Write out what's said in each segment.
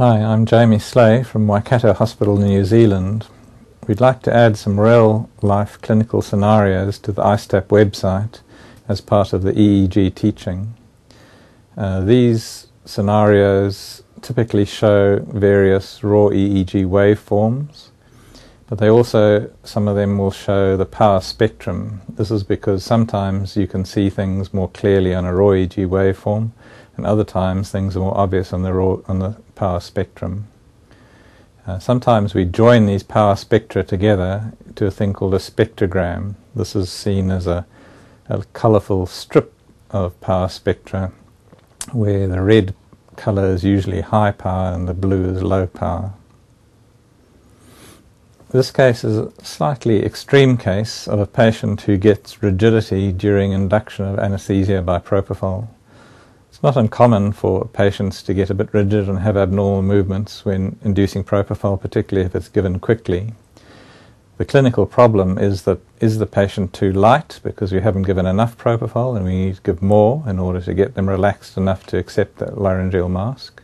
Hi, I'm Jamie Sleigh from Waikato Hospital in New Zealand. We'd like to add some real-life clinical scenarios to the ISTAP website as part of the EEG teaching. These scenarios typically show various raw EEG waveforms, but some of them will show the power spectrum. This is because sometimes you can see things more clearly on a raw EEG waveform, and other times things are more obvious on the power spectrum. Sometimes we join these power spectra together to a thing called a spectrogram. This is seen as a colourful strip of power spectra where the red colour is usually high power and the blue is low power. This case is a slightly extreme case of a patient who gets rigidity during induction of anaesthesia by Propofol. It's not uncommon for patients to get a bit rigid and have abnormal movements when inducing Propofol, particularly if it's given quickly. The clinical problem is the patient too light because we haven't given enough Propofol and we need to give more in order to get them relaxed enough to accept the laryngeal mask?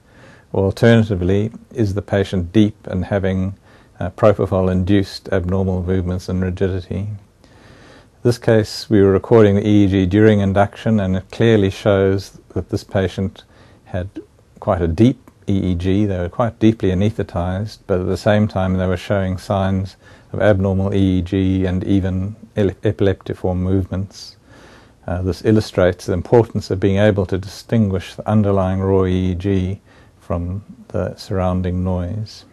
Or alternatively, is the patient deep and having Propofol-induced abnormal movements and rigidity? In this case, we were recording the EEG during induction, and it clearly shows that this patient had quite a deep EEG. They were quite deeply anaesthetized, but at the same time they were showing signs of abnormal EEG and even epileptiform movements. This illustrates the importance of being able to distinguish the underlying raw EEG from the surrounding noise.